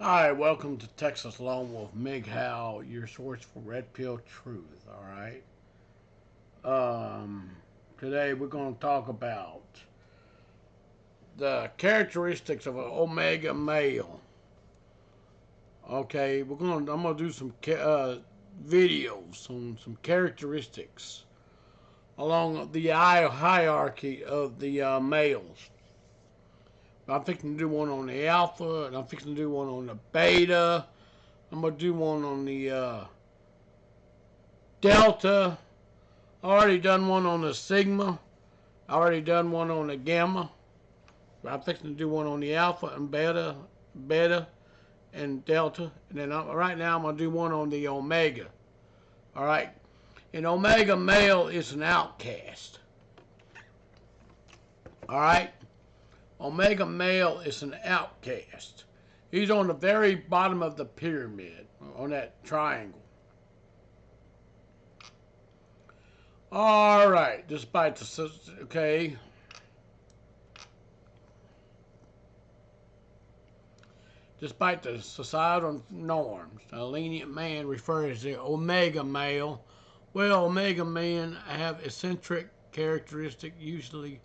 Hi, welcome to Texas Lone Wolf MGHOW, your source for Red Pill Truth. All right. Um, Today we're going to talk about the characteristics of an omega male. Okay, I'm gonna do some videos on some characteristics along the hierarchy of the males. I'm fixing to do one on the alpha, and I'm fixing to do one on the beta. I'm gonna do one on the delta. I already done one on the sigma. I already done one on the gamma. I'm fixing to do one on the alpha and beta and delta. And then right now I'm going to do one on the omega. All right. An omega male is an outcast. All right. Omega male is an outcast. He's on the very bottom of the pyramid on that triangle. All right. Despite the okay. Despite the societal norms, a lenient man refers to omega male. Well, omega men have eccentric characteristics, usually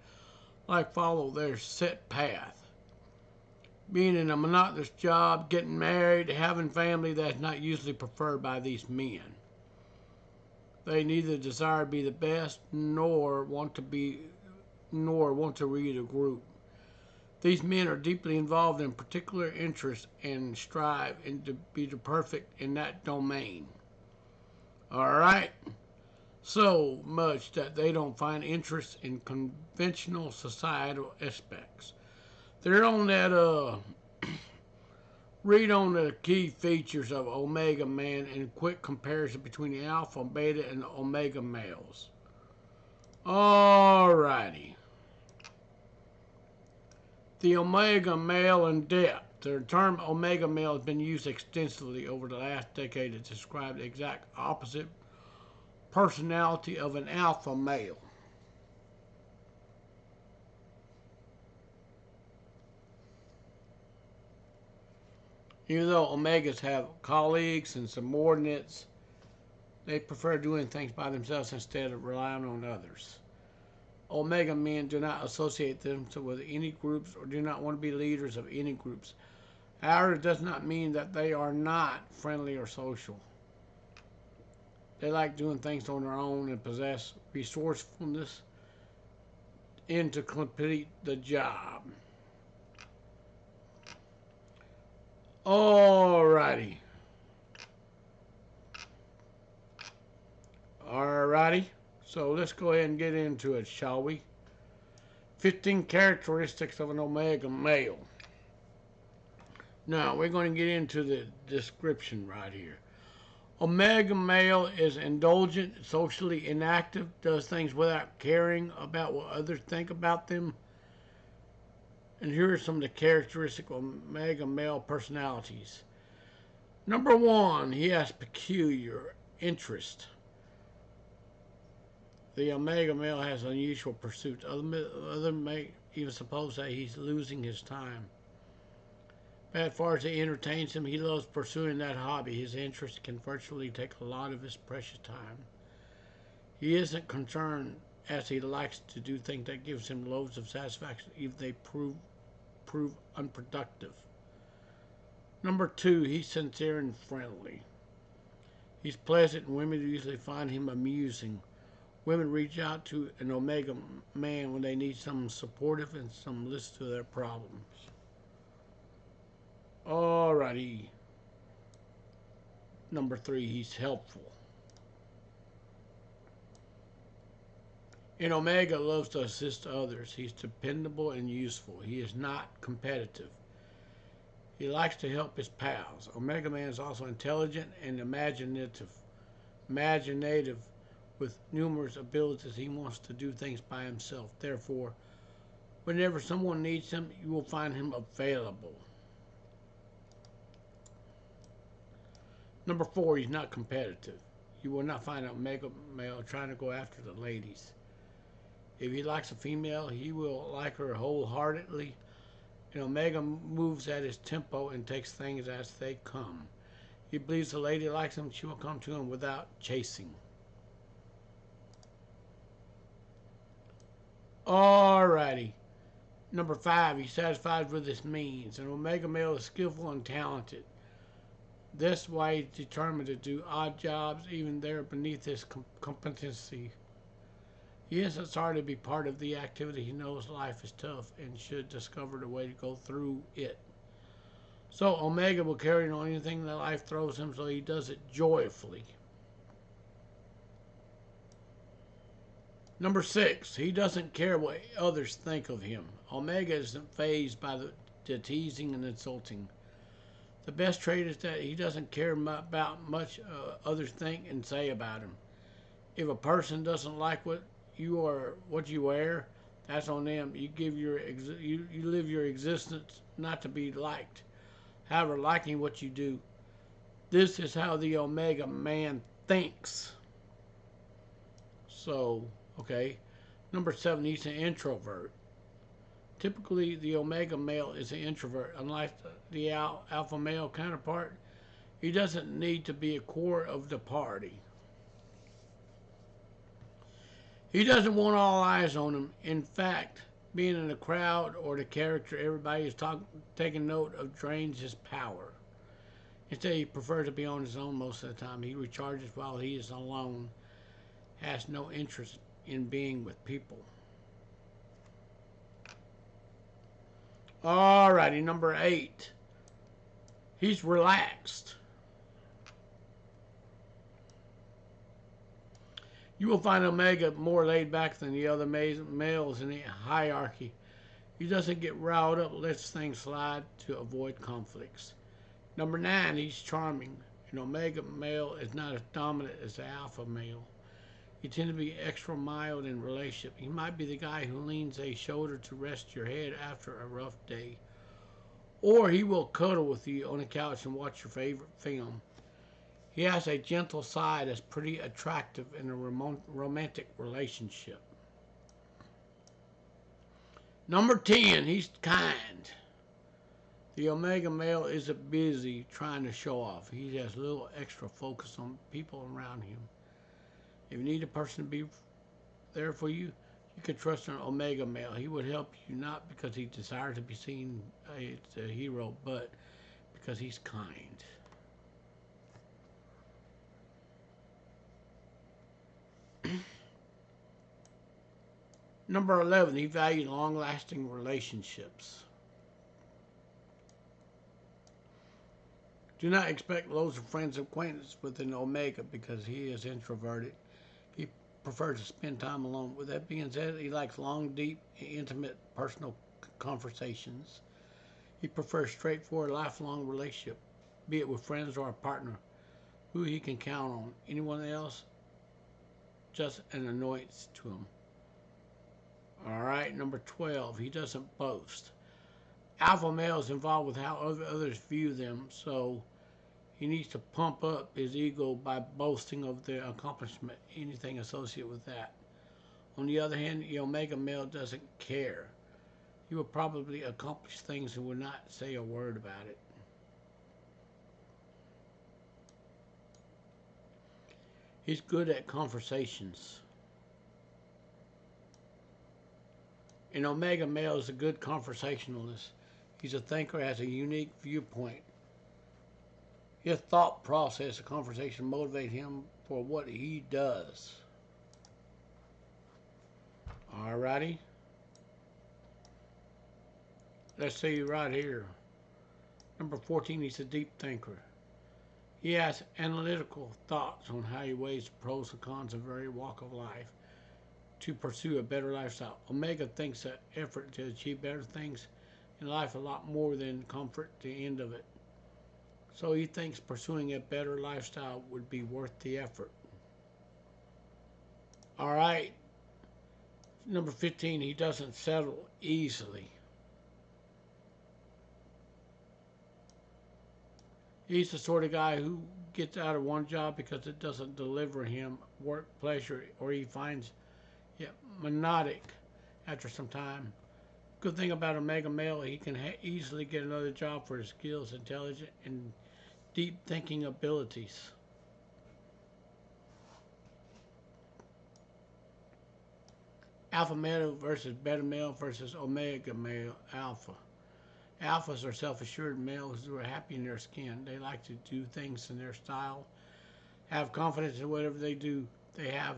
like follow their set path. Being in a monotonous job, getting married, having family that's not usually preferred by these men. They neither desire to be the best nor want to lead a group. These men are deeply involved in particular interests and strive to be the perfect in that domain. All right? So much that they don't find interest in conventional societal aspects. They're on that, read on the key features of Omega Man and quick comparison between the Alpha, Beta, and the Omega males. Alrighty. The omega male in depth. The term omega male has been used extensively over the last decade to describe the exact opposite personality of an alpha male. Even though omegas have colleagues and subordinates, they prefer doing things by themselves instead of relying on others. Omega men do not associate themselves with any groups or do not want to be leaders of any groups. However, it does not mean that they are not friendly or social. They like doing things on their own and possess resourcefulness and to complete the job. Alrighty. Alrighty. So let's go ahead and get into it, shall we? 15 characteristics of an omega male. Now, we're going to get into the description right here. Omega male is indulgent, socially inactive, does things without caring about what others think about them. And here are some of the characteristic of omega male personalities. Number one, he has peculiar interest. The omega male has unusual pursuits. Other may even suppose that he's losing his time. But as far as it entertains him, he loves pursuing that hobby. His interest can virtually take a lot of his precious time. He isn't concerned as he likes to do things that gives him loads of satisfaction, even if they prove unproductive. Number two, he's sincere and friendly. He's pleasant, and women usually find him amusing. Women reach out to an omega man when they need someone supportive and some listen to their problems. Alrighty. Number three, he's helpful. An omega loves to assist others. He's dependable and useful. He is not competitive. He likes to help his pals. Omega man is also intelligent and imaginative with numerous abilities. He wants to do things by himself. Therefore, whenever someone needs him, you will find him available. Number four, he's not competitive. You will not find an omega male trying to go after the ladies. If he likes a female, he will like her wholeheartedly And Omega moves at his tempo and takes things as they come. He believes the lady likes him, she will come to him without chasing. Alrighty. Number 5, he's satisfied with his means. An Omega male is skillful and talented. This way, he's determined to do odd jobs, even they're beneath his competency. He isn't sorry to be part of the activity. He knows life is tough and should discover the way to go through it. So Omega will carry on anything that life throws him, so he does it joyfully. Number 6, he doesn't care what others think of him. Omega isn't fazed by the teasing and insulting. The best trait is that he doesn't care about much others think and say about him. If a person doesn't like what you wear, that's on them. You live your existence not to be liked. However, liking what you do. This is how the Omega man thinks. So, okay. Number 7, he's an introvert. Typically, the Omega male is an introvert. Unlike the alpha male counterpart, he doesn't need to be a core of the party. He doesn't want all eyes on him. In fact, being in a crowd or the character everybody is taking note of drains his power. Instead, he prefers to be on his own most of the time. He recharges while he is alone, has no interest in being with people. Alrighty, number 8. He's relaxed. You will find Omega more laid back than the other males in the hierarchy. He doesn't get riled up, lets things slide to avoid conflicts. Number 9, he's charming. An Omega male is not as dominant as the alpha male. You tend to be extra mild in relationship. He might be the guy who leans a shoulder to rest your head after a rough day. Or he will cuddle with you on the couch and watch your favorite film. He has a gentle side that's pretty attractive in a romantic relationship. Number 10, he's kind. The Omega male isn't busy trying to show off. He has a little extra focus on people around him. If you need a person to be there for you, you can trust an Omega male. He would help you not because he desires to be seen as a hero, but because he's kind. Number 11, he values long-lasting relationships. Do not expect loads of friends and acquaintances with an Omega because he is introverted. He prefers to spend time alone. With that being said, he likes long, deep, intimate, personal conversations. He prefers straightforward, lifelong relationship, be it with friends or a partner who he can count on. Anyone else, just an annoyance to him. Alright, number 12, he doesn't boast. Alpha male is involved with how others view them, so he needs to pump up his ego by boasting of their accomplishment, anything associated with that. On the other hand, the Omega male doesn't care. He will probably accomplish things and will not say a word about it. He's good at conversations. An Omega male is a good conversationalist. He's a thinker, has a unique viewpoint. His thought process of conversation motivates him for what he does. Alrighty. Let's see right here. Number 14, he's a deep thinker. He has analytical thoughts on how he weighs the pros and cons of every walk of life to pursue a better lifestyle. Omega thinks that effort to achieve better things in life a lot more than comfort at the end of it. So he thinks pursuing a better lifestyle would be worth the effort. Alright. Number 15, he doesn't settle easily. He's the sort of guy who gets out of one job because it doesn't deliver him work pleasure, or he finds it monotonic after some time. Good thing about omega male, he can easily get another job for his skills, intelligence, and deep thinking abilities. Alpha male versus beta male versus omega male alpha. Alphas are self-assured males who are happy in their skin. They like to do things in their style, have confidence in whatever they do. They have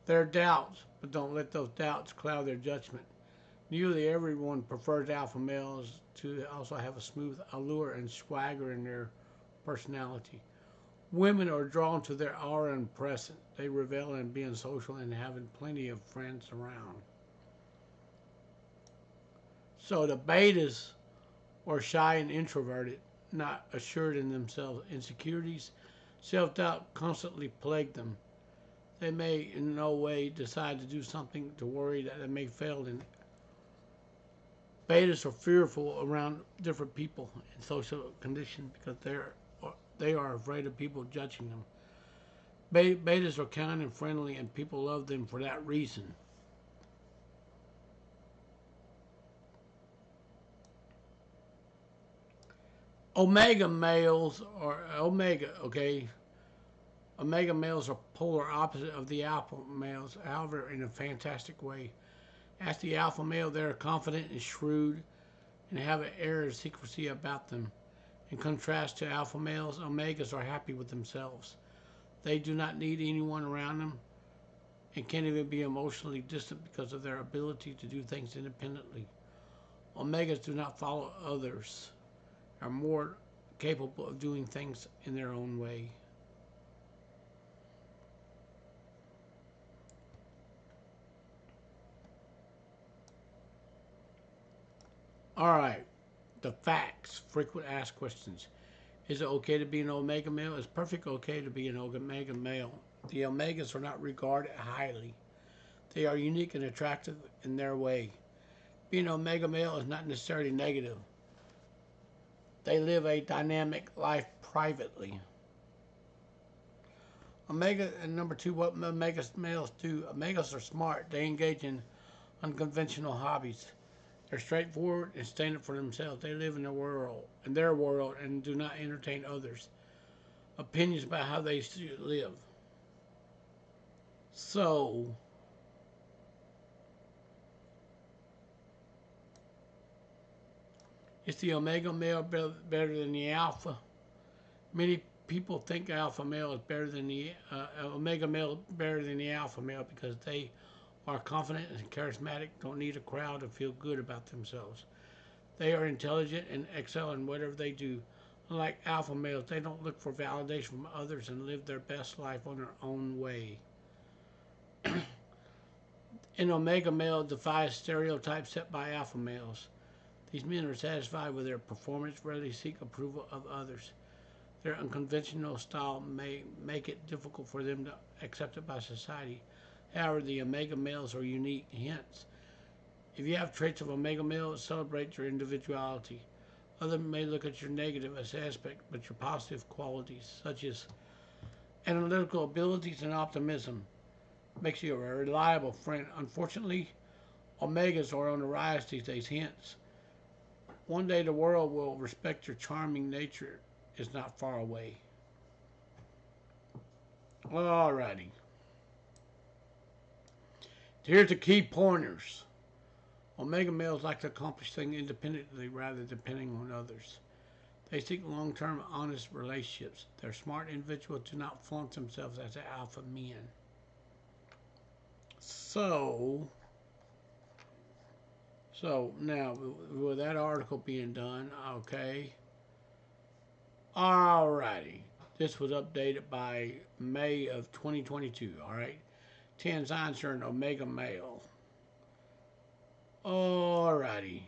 their doubts, but don't let those doubts cloud their judgment. Nearly everyone prefers alpha males to also have a smooth allure and swagger in their personality. Women are drawn to their aura and presence. They revel in being social and having plenty of friends around. So the betas are shy and introverted, not assured in themselves. Insecurities, self-doubt constantly plague them. They may in no way decide to do something to worry that they may fail in. Betas are fearful around different people in social conditions because they are afraid of people judging them. Betas are kind and friendly, and people love them for that reason. Omega males are okay. Omega males are polar opposite of the alpha males, however, in a fantastic way. As the alpha male, they are confident and shrewd and have an air of secrecy about them. In contrast to alpha males, omegas are happy with themselves. They do not need anyone around them and can't even be emotionally distant because of their ability to do things independently. Omegas do not follow others, are more capable of doing things in their own way. All right, the facts, frequent asked questions. Is it okay to be an omega male? It's perfectly okay to be an omega male. The omegas are not regarded highly. They are unique and attractive in their way. Being an omega male is not necessarily negative. They live a dynamic life privately. Omega and number two, what omega males do. Omegas are smart. They engage in unconventional hobbies. They're straightforward and stand up for themselves. They live in their world, and do not entertain others' opinions about how they should live. So, is the omega male better than the alpha? Many people think alpha male is better than the omega male better than the alpha male because they are confident and charismatic, don't need a crowd to feel good about themselves. They are intelligent and excel in whatever they do. Unlike alpha males, they don't look for validation from others and live their best life on their own way. An omega male defies stereotypes set by alpha males. These men are satisfied with their performance, rarely seek approval of others. Their unconventional style may make it difficult for them to accept it by society. However, the omega males are unique. Hence, if you have traits of omega male, celebrate your individuality. Others may look at your negative aspect, but your positive qualities, such as analytical abilities and optimism, makes you a reliable friend. Unfortunately, omegas are on the rise these days. Hence, one day the world will respect your charming nature is not far away. Alrighty. Here's the key pointers. Omega males like to accomplish things independently rather than depending on others. They seek long-term, honest relationships. They're smart individuals do not flaunt themselves as alpha men. So, now with that article being done, okay. Alrighty. This was updated by May of 2022, alright. 10 signs you're an omega male. Alrighty.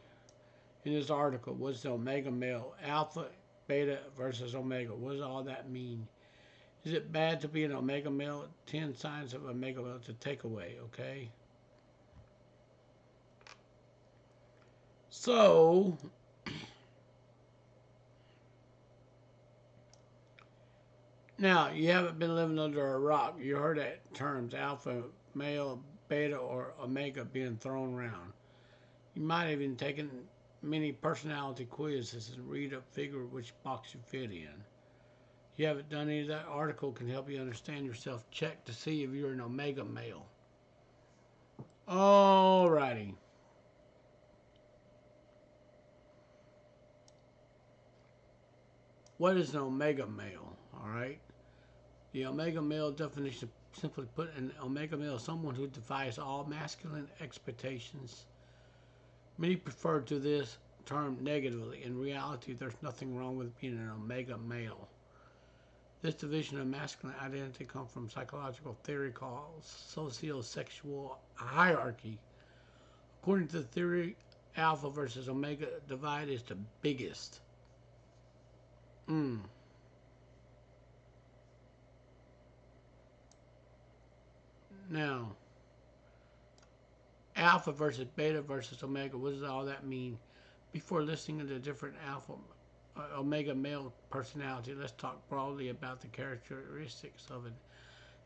In this article, what's the omega male? Alpha, beta versus omega. What does all that mean? Is it bad to be an omega male? 10 signs of omega male to take away, okay? So, now, you haven't been living under a rock. You heard that terms alpha, male, beta, or omega being thrown around. You might have even taken many personality quizzes and read up figure which box you fit in. If you haven't done any of that, article can help you understand yourself. Check to see if you're an omega male. Alrighty. What is an omega male? Alright. The omega male definition, simply put, an omega male is someone who defies all masculine expectations. Many prefer to this term negatively. In reality, there's nothing wrong with being an omega male. This division of masculine identity comes from psychological theory called sociosexual hierarchy. According to the theory, alpha versus omega divide is the biggest. Now, alpha versus beta versus omega, what does all that mean? Before listening to the different alpha omega male personality, let's talk broadly about the characteristics of an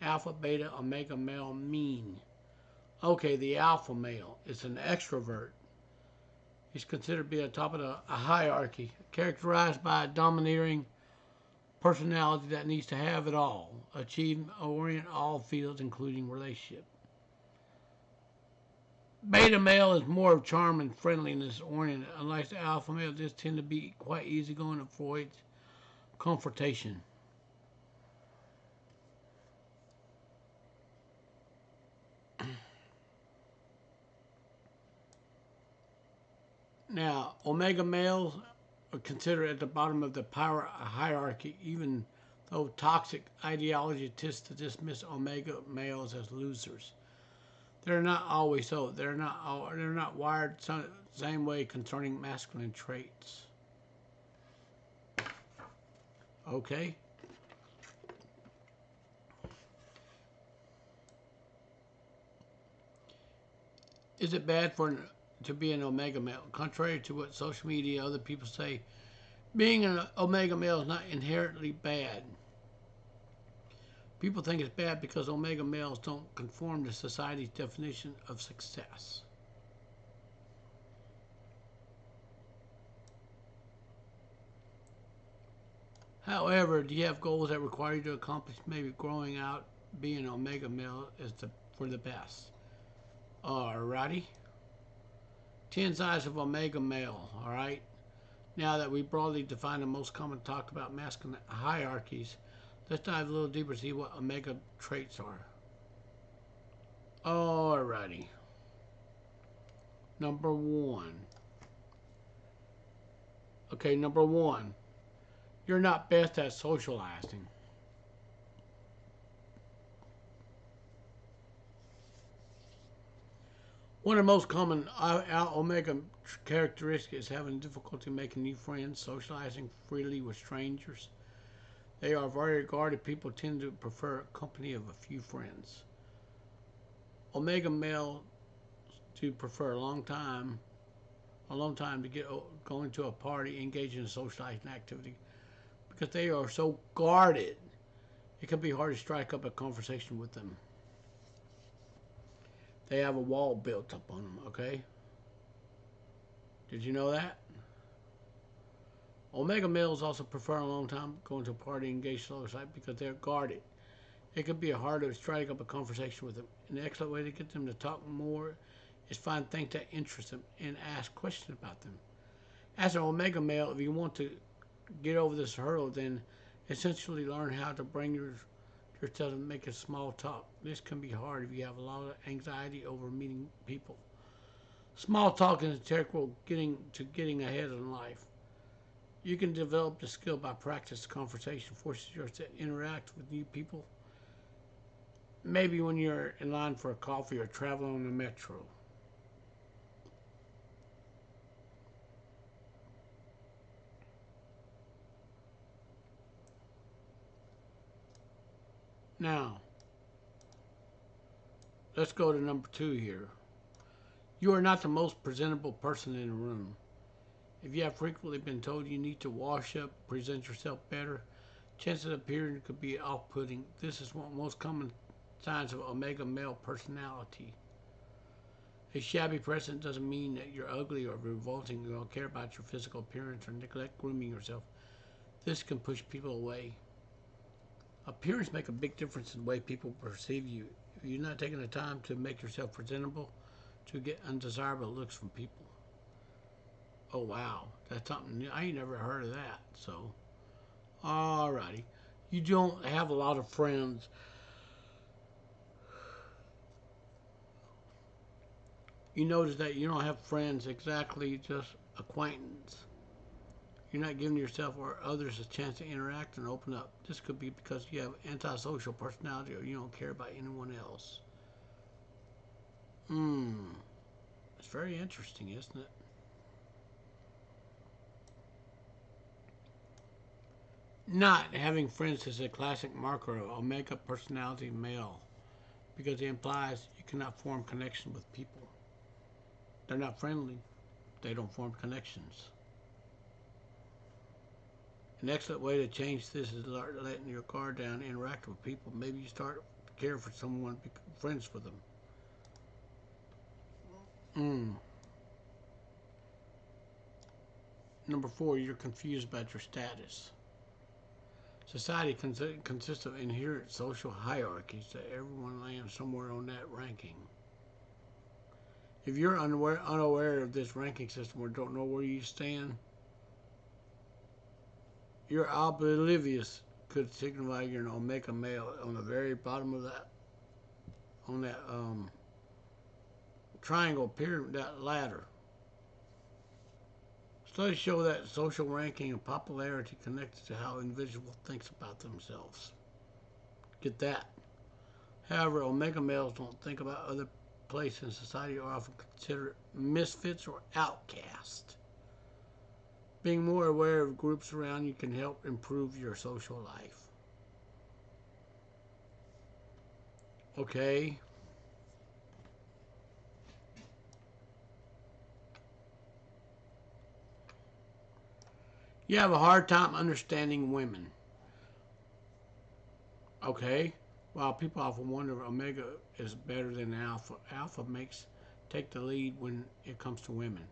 alpha, beta, omega male mean. Okay, the alpha male is an extrovert. He's considered to be at the top of a hierarchy, characterized by a domineering personality that needs to have it all, achieve, orient all fields, including relationship. Beta male is more of charm and friendliness oriented. Unlike the alpha male, this tend to be quite easygoing and avoids confrontation. Now, omega males are considered at the bottom of the power hierarchy, even though toxic ideology tends to dismiss omega males as losers. They're not always so. They're not wired the same way concerning masculine traits. Okay. Is it bad to be an omega male? Contrary to what social media and other people say, being an omega male is not inherently bad. People think it's bad because omega males don't conform to society's definition of success. However, do you have goals that require you to accomplish maybe growing out being an omega male for the best? Alrighty. 10 signs of omega male, alright? Now that we broadly define the most common talked about masculine hierarchies, let's dive a little deeper to see what omega traits are. Alrighty. Number one. Okay, number one. You're not best at socializing. One of the most common omega characteristics is having difficulty making new friends, socializing freely with strangers. They are very guarded people, tend to prefer a company of a few friends. Omega males do prefer a long time to get going to a party, engage in a socializing activity, because they are so guarded. It can be hard to strike up a conversation with them. They have a wall built up on them, okay? Did you know that? Omega males also prefer a long time going to a party and engage socially because they're guarded. It can be hard to strike up a conversation with them. An excellent way to get them to talk more is find things that interest them and ask questions about them. As an omega male, if you want to get over this hurdle, then essentially learn how to bring yourself and make a small talk. This can be hard if you have a lot of anxiety over meeting people. Small talk is integral getting ahead in life. You can develop the skill by practice conversation, forces yourself to interact with new people. Maybe when you're in line for a coffee or traveling on the metro. Now, let's go to number two here. You are not the most presentable person in the room. If you have frequently been told you need to wash up, present yourself better, chances of appearing could be off-putting. This is one of the most common signs of omega male personality. A shabby presence doesn't mean that you're ugly or revolting. You don't care about your physical appearance or neglect grooming yourself. This can push people away. Appearance make a big difference in the way people perceive you. If you're not taking the time to make yourself presentable, to get undesirable looks from people. Oh wow, that's something new. I ain't never heard of that. So, alrighty, you don't have a lot of friends. You notice that you don't have friends exactly, just acquaintance. You're not giving yourself or others a chance to interact and open up. This could be because you have antisocial personality or you don't care about anyone else. It's very interesting, isn't it? Not having friends is a classic marker of Omega personality male because it implies you cannot form connection with people. They're not friendly. They don't form connections. An excellent way to change this is letting your guard down, interact with people. Maybe you start care for someone, become friends with them. Number 4, you're confused about your status. Society consists of inherent social hierarchies that everyone lands somewhere on that ranking. If you're unaware of this ranking system or don't know where you stand, you're oblivious could signify you're an omega male on the very bottom of that, on that triangle pyramid, that ladder. Studies show that social ranking and popularity connected to how an individual thinks about themselves. Get that. However, omega males don't think about other places in society or often considered misfits or outcasts. Being more aware of groups around you can help improve your social life. Okay. You have a hard time understanding women. Okay. While people often wonder if Omega is better than Alpha, Alpha makes take the lead when it comes to women.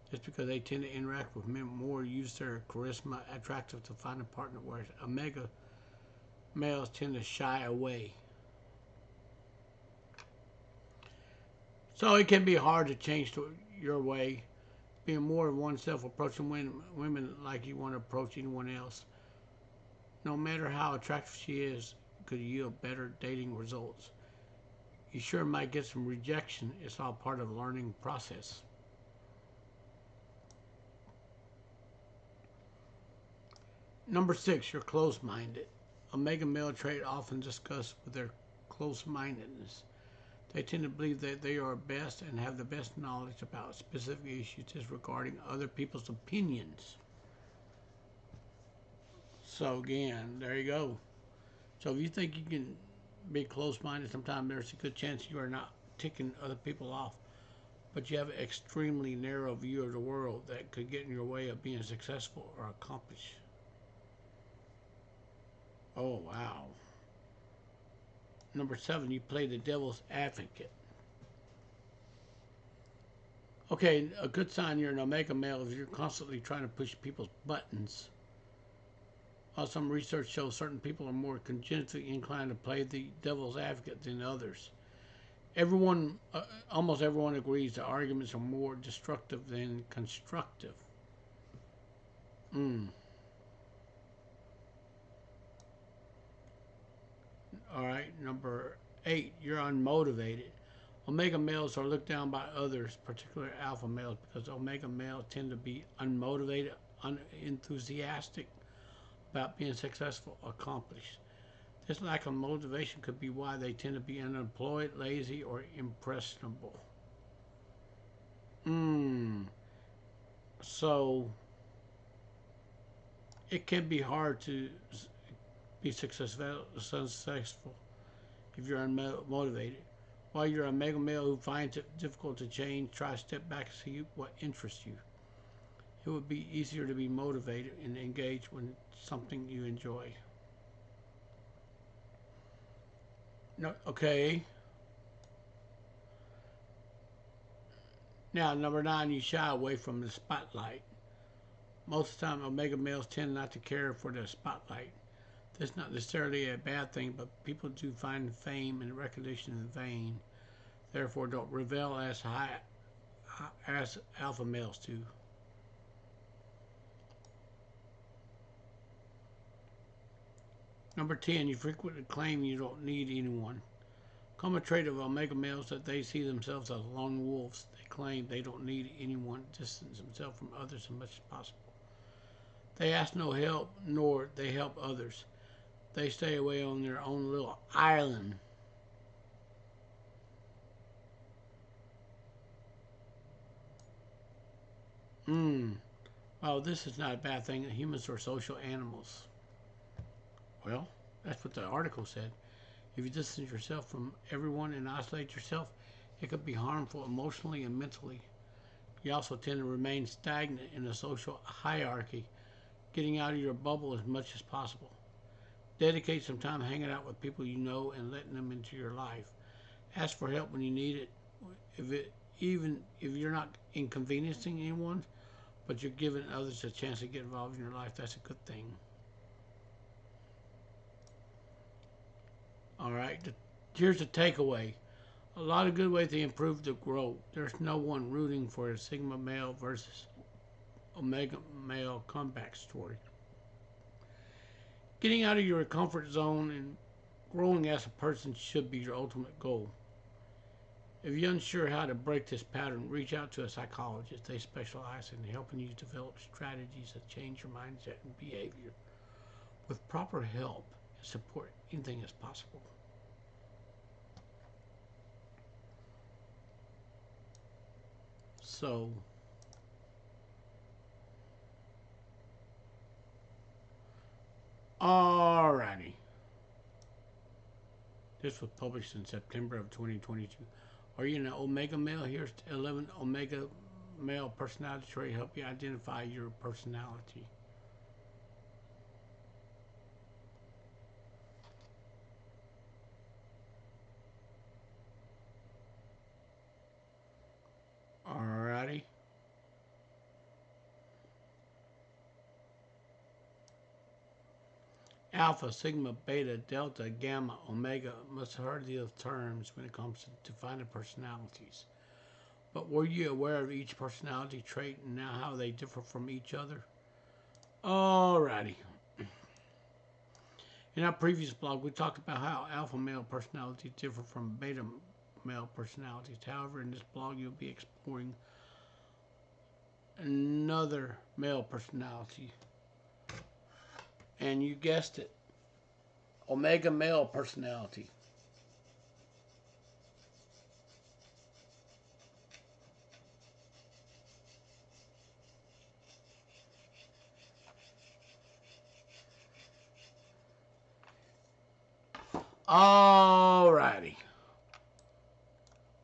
Just because they tend to interact with men more, use their charisma attractive to find a partner, whereas Omega males tend to shy away. So it can be hard to change to your way, being more of oneself, approaching women like you want to approach anyone else. No matter how attractive she is, could yield better dating results. You sure might get some rejection. It's all part of the learning process. Number 6, you're close-minded. Omega male trait often discussed with their close-mindedness. They tend to believe that they are best and have the best knowledge about specific issues disregarding other people's opinions. So again, there you go. So if you think you can be close-minded, sometimes there's a good chance you are not ticking other people off. But you have an extremely narrow view of the world that could get in your way of being successful or accomplished. Oh, wow. Number 7, you play the devil's advocate. Okay, a good sign you're an omega male is you're constantly trying to push people's buttons. While some research shows certain people are more congenitally inclined to play the devil's advocate than others. Almost everyone agrees that arguments are more destructive than constructive. All right, number 8, you're unmotivated. Omega males are looked down by others, particularly alpha males, because omega males tend to be unmotivated, unenthusiastic about being successful, accomplished. This lack of motivation could be why they tend to be unemployed, lazy, or impressionable. So it can be hard to be successful if you're unmotivated. While you're a mega male who finds it difficult to change, try to step back and see what interests you. It would be easier to be motivated and engaged when it's something you enjoy. No, okay. Now, number 9, you shy away from the spotlight. Most of the time, omega males tend not to care for the spotlight. That's not necessarily a bad thing, but people do find fame and recognition in vain. Therefore, don't revel as alpha males do. Number 10, you frequently claim you don't need anyone. Common trait of omega males that they see themselves as lone wolves. They claim they don't need anyone, distance themselves from others as much as possible. They ask no help, nor they help others. They stay away on their own little island. Well, this is not a bad thing. Humans are social animals. Well, that's what the article said. If you distance yourself from everyone and isolate yourself, it could be harmful emotionally and mentally. You also tend to remain stagnant in a social hierarchy, getting out of your bubble as much as possible. Dedicate some time hanging out with people you know and letting them into your life. Ask for help when you need it. Even if you're not inconveniencing anyone, but you're giving others a chance to get involved in your life, that's a good thing. All right, here's the takeaway. A lot of good ways to improve the growth. There's no one rooting for a sigma male versus omega male comeback story. Getting out of your comfort zone and growing as a person should be your ultimate goal. If you're unsure how to break this pattern, reach out to a psychologist. They specialize in helping you develop strategies that change your mindset and behavior. With proper help and support, anything is possible. So, alrighty. This was published in September of 2022. Are you an omega male? Here's 11 omega male personality traits help you identify your personality. Alrighty. Alpha, sigma, beta, delta, gamma, omega must have heard these terms when it comes to defining personalities. But were you aware of each personality trait and now how they differ from each other? Alrighty. In our previous blog, we talked about how alpha male personalities differ from beta male personalities. However, in this blog, you'll be exploring another male personality. And you guessed it, omega male personality. Alrighty.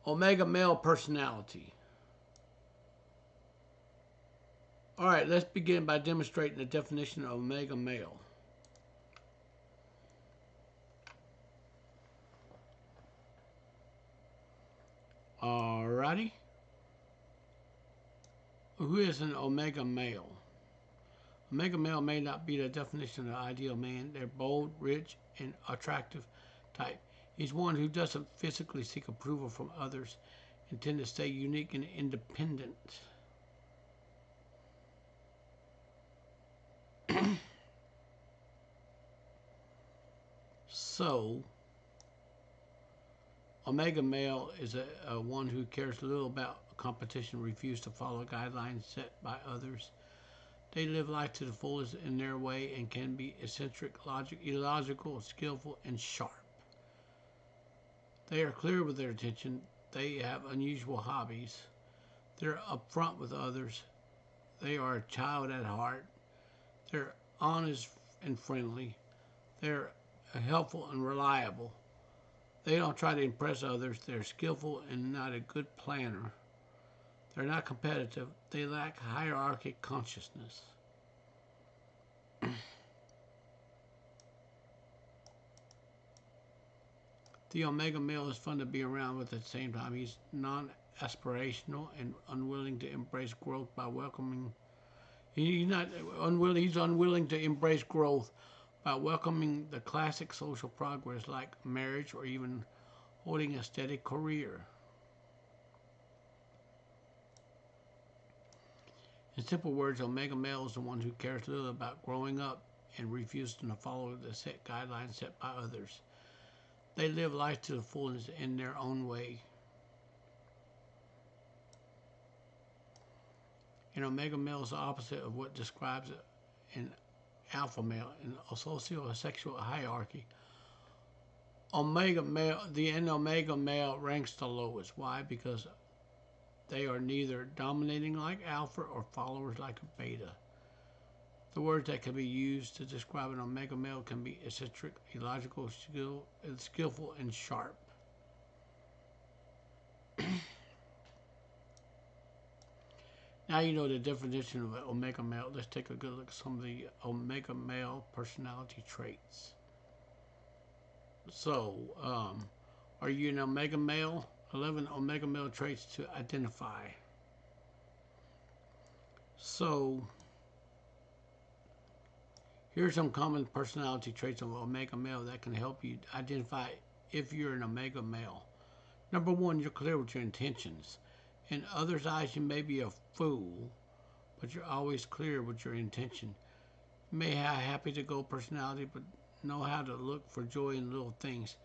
Omega male personality. Alright, let's begin by demonstrating the definition of omega male. Alrighty. Who is an omega male? Omega male may not be the definition of the ideal man. They're bold, rich, and attractive type. He's one who doesn't physically seek approval from others and tend to stay unique and independent. So, omega male is a one who cares little about competition, refuses to follow guidelines set by others. They live life to the fullest in their way and can be eccentric, illogical, skillful, and sharp. They are clear with their attention. They have unusual hobbies. They're upfront with others. They are a child at heart. They're honest and friendly. They're helpful and reliable. They don't try to impress others. They're skillful and not a good planner. They're not competitive. They lack hierarchy consciousness. The Omega male is fun to be around with at the same time. He's non-aspirational and unwilling to embrace growth by welcoming. He's not unwilling. He's unwilling to embrace growth by welcoming the classic social progress like marriage or even holding a steady career. In simple words, Omega male is the one who cares little about growing up and refuses to follow the set guidelines set by others. They live life to the fullest in their own way. An Omega male is the opposite of what describes an alpha male in a socio-sexual hierarchy. The Omega male ranks the lowest. Why? Because they are neither dominating like alpha or followers like a beta. The words that can be used to describe an Omega male can be eccentric, illogical, skillful, and sharp. Now you know the definition of an Omega male. Let's take a good look at some of the Omega male personality traits. So, are you an Omega male? 11 Omega male traits to identify. So, here are some common personality traits of Omega male that can help you identify if you're an Omega male. Number one, you're clear with your intentions. In others' eyes, you may be a fool, but you're always clear with your intention. You may have a happy-to-go personality, but know how to look for joy in little things.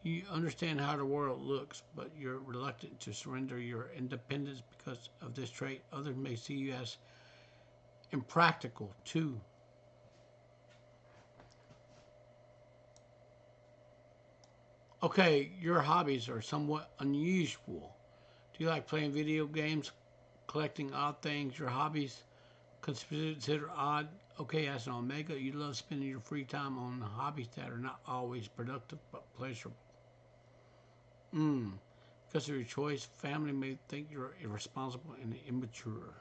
You understand how the world looks, but you're reluctant to surrender your independence because of this trait. Others may see you as impractical, too. Okay, your hobbies are somewhat unusual. Do you like playing video games, collecting odd things? Your hobbies considered odd? Okay, as an Omega, you love spending your free time on hobbies that are not always productive but pleasurable. Because of your choice, family may think you're irresponsible and immature.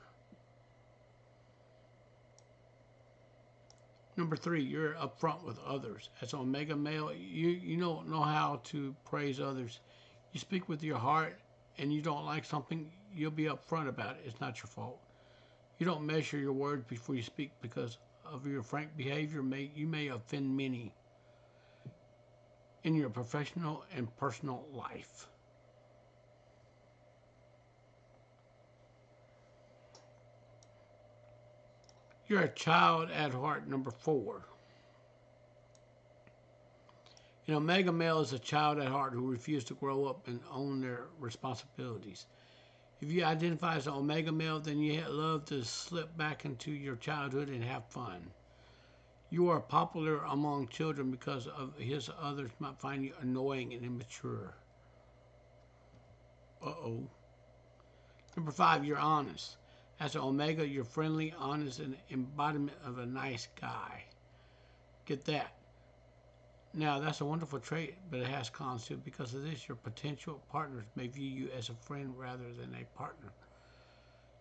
Number three, you're upfront with others. As an Omega male, you don't know how to praise others. You speak with your heart, and you don't like something, you'll be upfront about it. It's not your fault. You don't measure your words before you speak because of your frank behavior. You may offend many in your professional and personal life. You're a child at heart, number four. An Omega male is a child at heart who refuses to grow up and own their responsibilities. If you identify as an Omega male, then you love to slip back into your childhood and have fun. You are popular among children because of his others might find you annoying and immature. Uh-oh. Number five, you're honest. As an Omega, you're friendly, honest, and embodiment of a nice guy. Get that. Now, that's a wonderful trait, but it has cons too. Because of this, your potential partners may view you as a friend rather than a partner.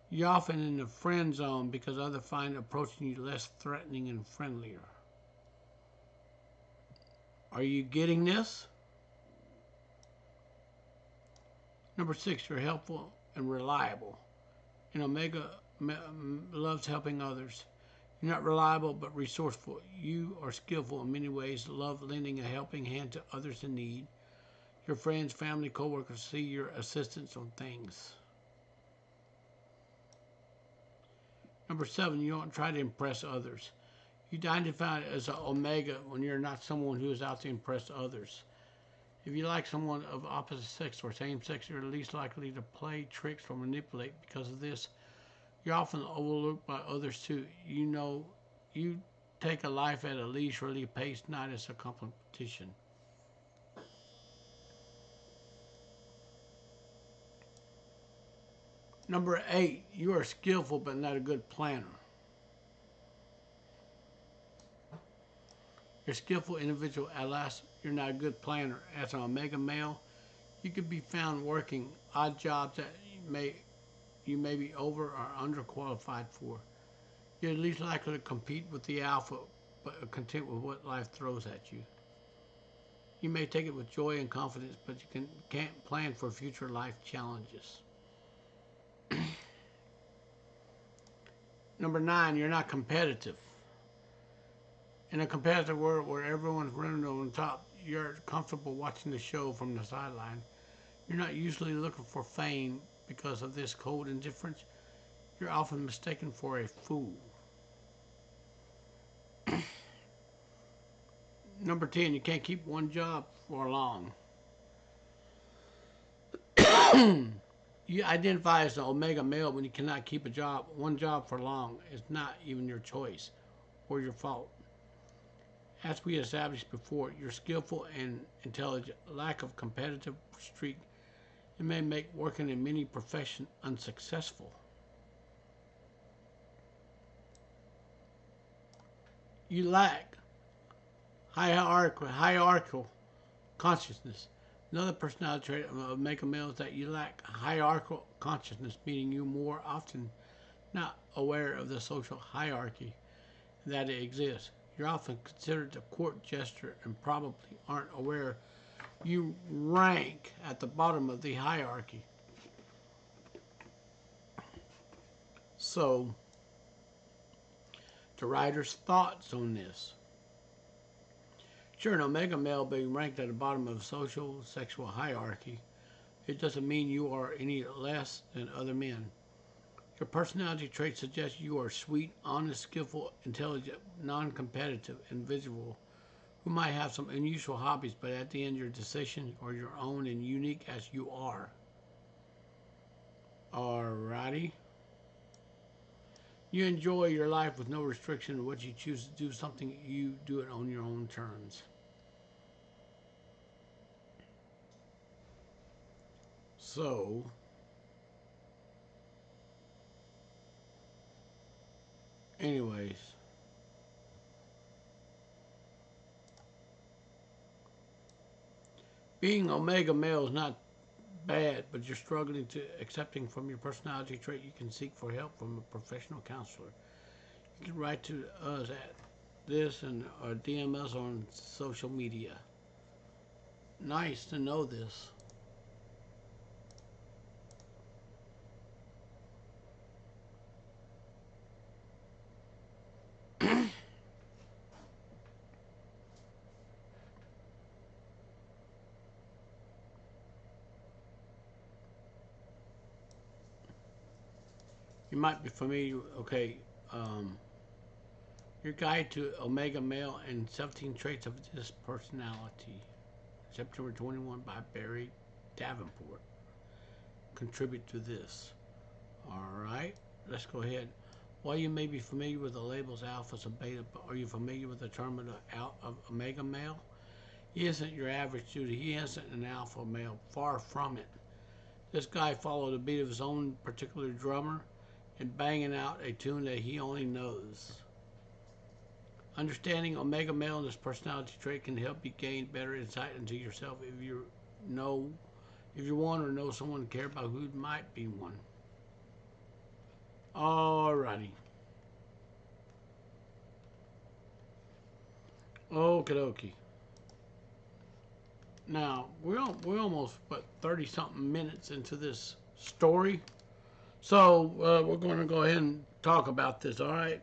You're often in the friend zone because others find approaching you less threatening and friendlier. Are you getting this? Number six, you're helpful and reliable. An Omega loves helping others. You're not reliable but resourceful. You are skillful in many ways, love lending a helping hand to others in need. Your friends, family, co-workers see your assistance on things. Number seven, you don't try to impress others. You identify as an Omega when you're not someone who is out to impress others. If you like someone of opposite sex or same sex, you're least likely to play tricks or manipulate. Because of this, you're often overlooked by others too. You know, you take a life at a leisurely pace, not as a competition. Number eight, you are skillful but not a good planner. You're a skillful individual, alas, you're not a good planner. As an Omega male, you could be found working odd jobs that you may be over or underqualified for. You're least likely to compete with the alpha, but are content with what life throws at you. You may take it with joy and confidence, but can't plan for future life challenges. Number 9, you're not competitive. In a competitive world where everyone's running on top, you're comfortable watching the show from the sideline. You're not usually looking for fame because of this cold indifference. You're often mistaken for a fool. Number 10, you can't keep one job for long. You identify as an omega male when you cannot keep one job for long. It's not even your choice or your fault. As we established before, you're skillful and intelligent. Lack of competitive streak, it may make working in many professions unsuccessful. You lack hierarchical consciousness. Another personality trait of omega male is that you lack hierarchical consciousness, meaning you more often not aware of the social hierarchy that it exists. You're often considered a court jester and probably aren't aware you rank at the bottom of the hierarchy. So, the writer's thoughts on this. Sure, an omega male being ranked at the bottom of the social sexual hierarchy, it doesn't mean you are any less than other men. Your personality traits suggest you are sweet, honest, skillful, intelligent, non-competitive, and visual, who might have some unusual hobbies, but at the end your decisions are your own and unique as you are. Alrighty. You enjoy your life with no restriction of what you choose to do, something you do it on your own terms. So, anyways, being omega male is not bad, but you're struggling to accepting from your personality trait, you can seek for help from a professional counselor. You can write to us at this and or DM us on social media. Nice to know this. You might be familiar. Okay, your guide to Omega Male and 17 Traits of This Personality, September 21 by Barry Davenport. Contribute to this. Alright, let's go ahead. While you may be familiar with the labels alphas and beta, are you familiar with the term of Omega Male? He isn't your average dude. He isn't an alpha male. Far from it. This guy followed the beat of his own particular drummer and banging out a tune that he only knows. Understanding omega male and this personality trait can help you gain better insight into yourself if you want or know someone to care about who might be one. Alrighty. Okie dokie. Now, we're almost, 30-something minutes into this story. So, we're going to go ahead and talk about this, all right?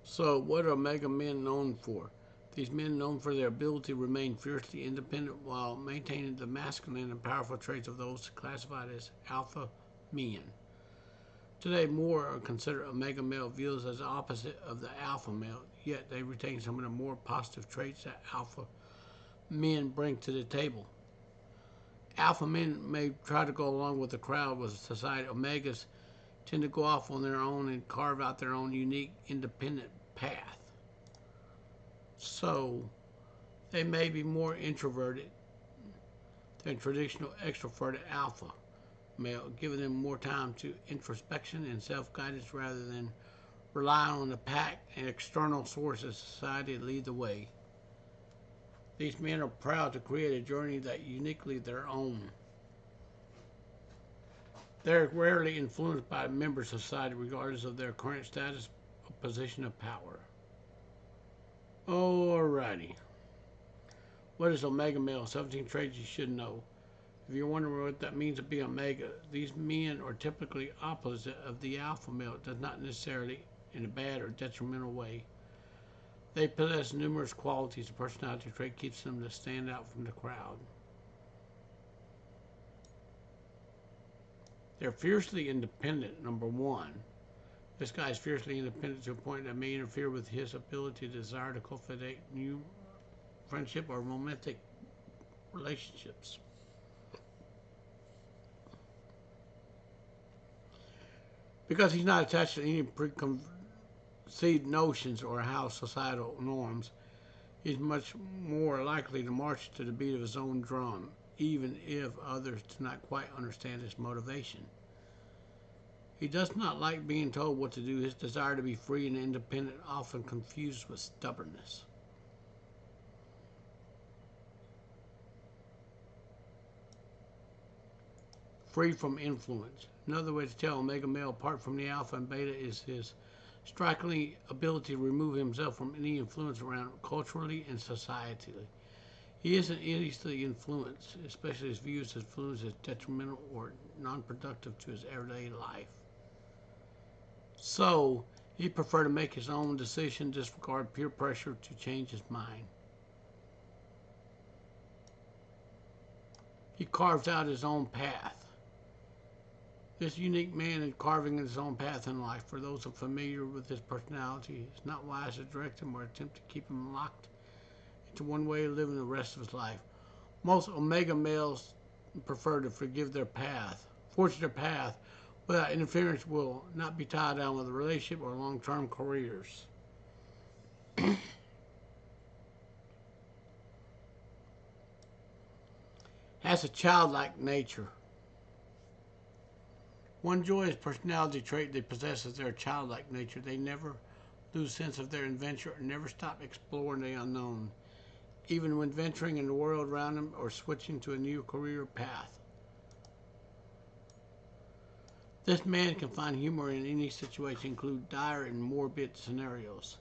So, what are Omega men known for? These men known for their ability to remain fiercely independent while maintaining the masculine and powerful traits of those classified as alpha men. Today, more are considered omega male views as the opposite of the alpha male, yet they retain some of the more positive traits that alpha men bring to the table. Alpha men may try to go along with the crowd with society. Omegas tend to go off on their own and carve out their own unique, independent path. So, they may be more introverted than traditional extroverted alpha male, giving them more time to introspection and self-guidance rather than relying on the pack and external sources society to lead the way. These men are proud to create a journey that uniquely their own. They're rarely influenced by members of society regardless of their current status or position of power. Alrighty. What is Omega Male? 17 traits you should know. If you're wondering what that means to be Omega, these men are typically opposite of the Alpha male. It does not necessarily in a bad or detrimental way. They possess numerous qualities. A personality trait keeps them to stand out from the crowd. They're fiercely independent, number one. This guy is fiercely independent to a point that may interfere with his ability to desire to cultivate new friendship or romantic relationships. Because he's not attached to any preconceived notions or how societal norms, he's much more likely to march to the beat of his own drum, even if others do not quite understand his motivation. He does not like being told what to do. His desire to be free and independent often confused with stubbornness. Free from influence. Another way to tell Omega Male apart from the Alpha and Beta is his striking ability to remove himself from any influence around culturally and societally. He isn't easily influenced, especially his views as influence as detrimental or non-productive to his everyday life. So, he'd prefer to make his own decision, disregard peer pressure to change his mind. He carves out his own path. This unique man is carving his own path in life. For those unfamiliar with his personality, it's not wise to direct him or attempt to keep him locked into one way of living the rest of his life. Most Omega males prefer to forge their path without interference, will not be tied down with a relationship or long-term careers. Has a childlike nature. One joyous personality trait they possess is their childlike nature. They never lose sense of their adventure and never stop exploring the unknown, even when venturing in the world around them or switching to a new career path. This man can find humor in any situation, including dire and morbid scenarios,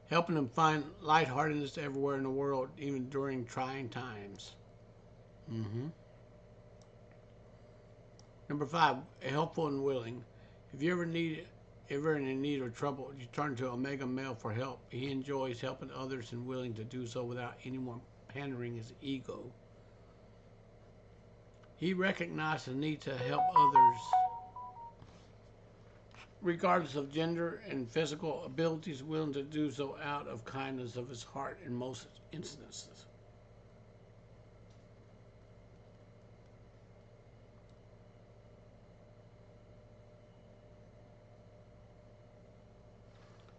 helping them find lightheartedness everywhere in the world, even during trying times. Number 5, helpful and willing. If you ever in need or trouble, you turn to Omega Male for help. He enjoys helping others and willing to do so without anyone pandering his ego. He recognizes the need to help others regardless of gender and physical abilities, willing to do so out of kindness of his heart in most instances.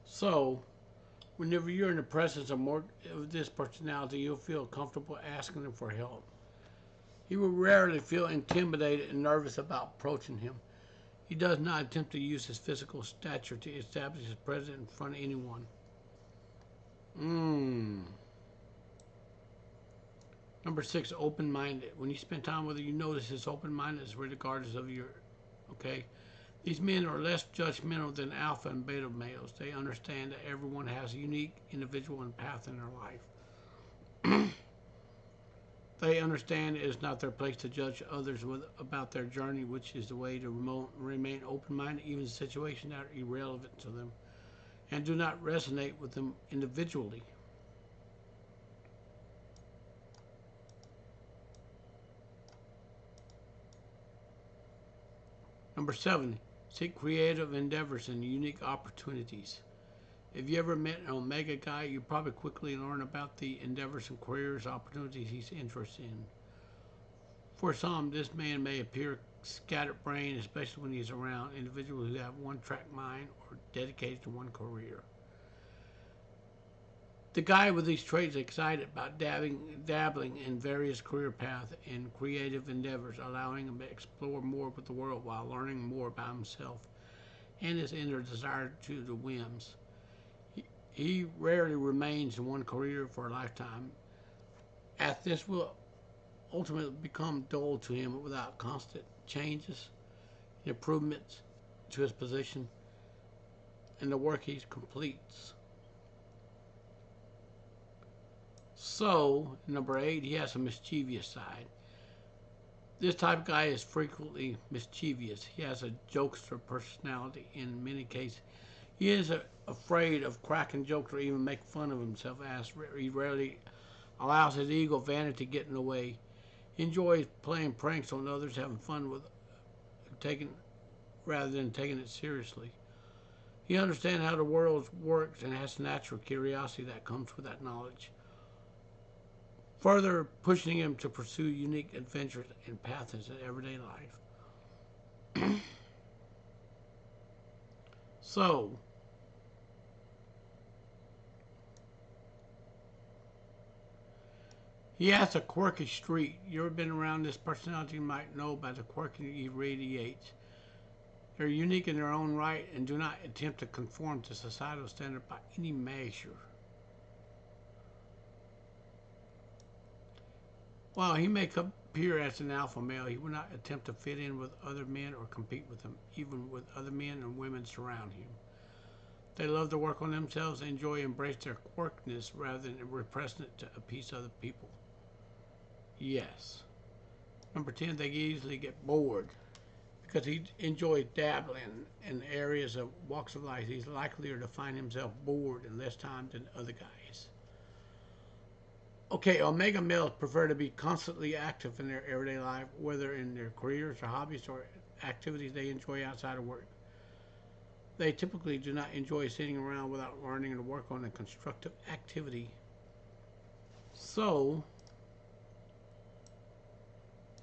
So, whenever you're in the presence of more of this personality, you'll feel comfortable asking him for help. He will rarely feel intimidated and nervous about approaching him. He does not attempt to use his physical stature to establish his presence in front of anyone. Number 6, open-minded. When you spend time with him, you notice his open-mindedness regardless of your, okay? These men are less judgmental than alpha and beta males. They understand that everyone has a unique individual and path in their life. They understand it is not their place to judge others about their journey, which is the way to remain open-minded, even in situations that are irrelevant to them and do not resonate with them individually. Number 7, seek creative endeavors and unique opportunities. If you ever met an Omega guy, you probably quickly learn about the endeavors and careers opportunities he's interested in. For some, this man may appear scatterbrained, especially when he's around individuals who have one-track mind or dedicated to one career. The guy with these traits is excited about dabbling in various career paths and creative endeavors, allowing him to explore more with the world while learning more about himself and his inner desire to the whims. He rarely remains in one career for a lifetime, as this will ultimately become dull to him without constant changes and improvements to his position. in the work he completes. So, number 8, he has a mischievous side. This type of guy is frequently mischievous. He has a jokester personality in many cases. He is afraid of cracking jokes or even making fun of himself, as he rarely allows his ego vanity to get in the way. He enjoys playing pranks on others, having fun with taking rather than taking it seriously. He understands how the world works and has natural curiosity that comes with that knowledge, further pushing him to pursue unique adventures and paths in everyday life. So, he has a quirky streak. You ever been around this personality, you might know by the quirky he radiates. They're unique in their own right and do not attempt to conform to societal standards by any measure. While he may appear as an alpha male, he will not attempt to fit in with other men or compete with them, even with other men and women surround him. They love to work on themselves and enjoy embrace their quirkiness rather than repressing it to appease other people. Yes. Number 10, they easily get bored. Because he enjoys dabbling in areas of walks of life, he's likelier to find himself bored in less time than other guys. Okay, omega males prefer to be constantly active in their everyday life, whether in their careers or hobbies or activities they enjoy outside of work. They typically do not enjoy sitting around without learning to work on a constructive activity. So,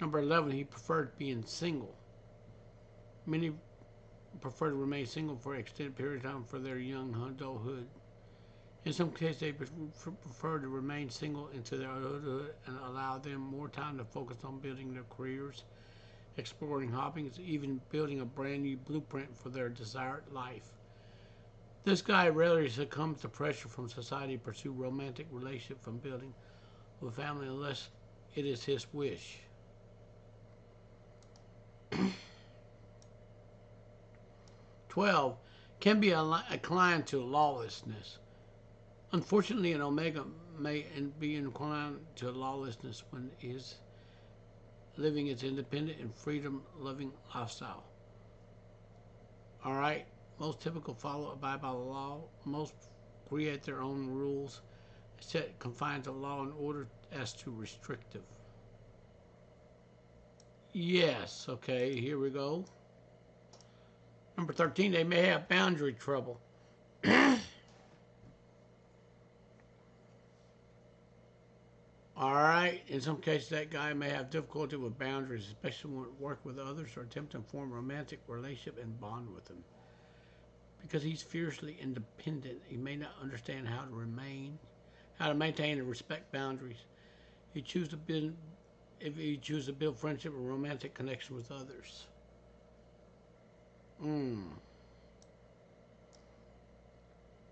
number 11, he preferred being single. Many prefer to remain single for an extended period of time for their young adulthood. In some cases, they prefer to remain single into their adulthood and allow them more time to focus on building their careers, exploring hobbies, even building a brand new blueprint for their desired life. This guy rarely succumbs to pressure from society to pursue romantic relationship from building a family unless it is his wish. 12, can be inclined to lawlessness. Unfortunately, an omega may be inclined to lawlessness when he is living his independent and freedom-loving lifestyle. All right, most typical abide by the law. Most create their own rules, set confines of law and order as to restrictive. Yes, okay, here we go. Number 13, they may have boundary trouble. All right, in some cases, that guy may have difficulty with boundaries, especially when work with others or attempt to form a romantic relationship and bond with them. Because he's fiercely independent, he may not understand how to maintain and respect boundaries. If he chooses to build friendship or romantic connection with others.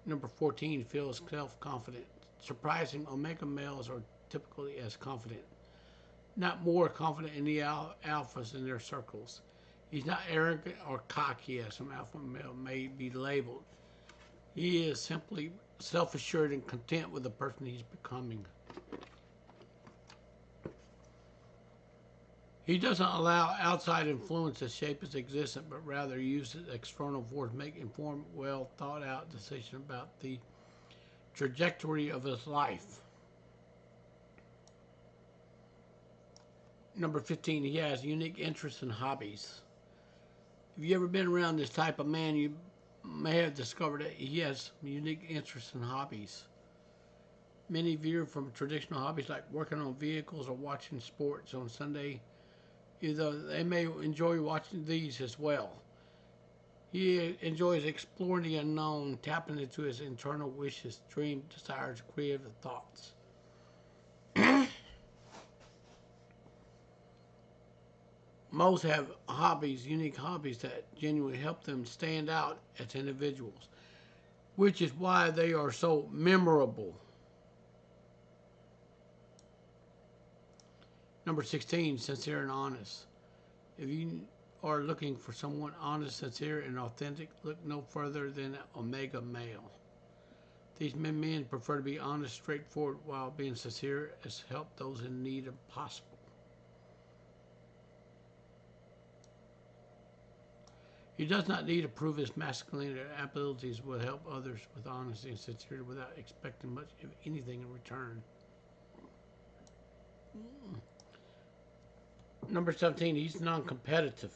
Number 14, feels self-confident. Surprising, omega males are typically as confident, not more confident in the alphas in their circles. He's not arrogant or cocky as some alpha male may be labeled. He is simply self-assured and content with the person he's becoming. He doesn't allow outside influence to shape his existence, but rather uses external force to make informed, well thought out decisions about the trajectory of his life. Number 15, he has unique interests and hobbies. If you ever been around this type of man, you may have discovered that he has unique interests and hobbies. Many view from traditional hobbies like working on vehicles or watching sports on Sunday. Though they may enjoy watching these as well. He enjoys exploring the unknown, tapping into his internal wishes, dreams, desires, creative thoughts. Most have hobbies, unique hobbies that genuinely help them stand out as individuals, which is why they are so memorable. Number 16, sincere and honest. If you are looking for someone honest, sincere, and authentic, look no further than an omega male. These men prefer to be honest, straightforward, while being sincere as help those in need if possible. He does not need to prove his masculine abilities will help others with honesty and sincerity without expecting much, if anything, in return. Number 17, he's non-competitive.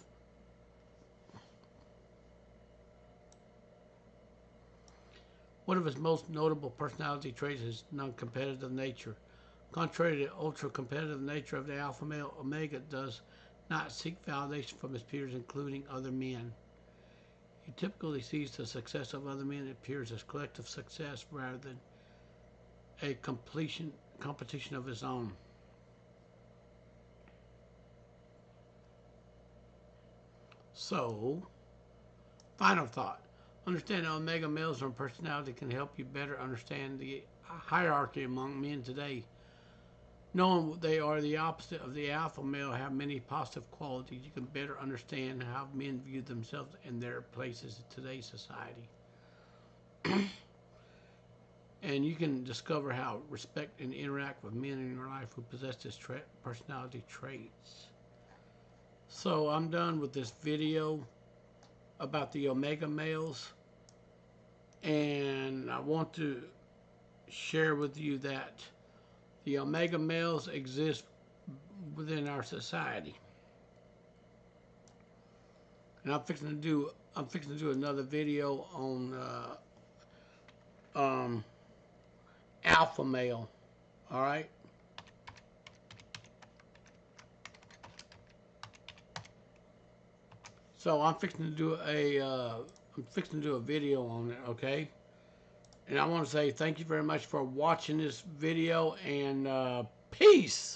One of his most notable personality traits is non-competitive nature. Contrary to the ultra-competitive nature of the alpha male, Omega does not seek validation from his peers, including other men. He typically sees the success of other men and peers as collective success rather than a competition of his own. So, final thought. Understanding omega males and personality can help you better understand the hierarchy among men today. Knowing they are the opposite of the alpha male have many positive qualities, you can better understand how men view themselves and their places in today's society. And you can discover how respect and interact with men in your life who possess this personality traits. So I'm done with this video about the omega males, and I want to share with you that the omega males exist within our society, and I'm fixing to do another video on alpha male. All right. So I'm fixing to do a video on it, okay? And I want to say thank you very much for watching this video, and peace.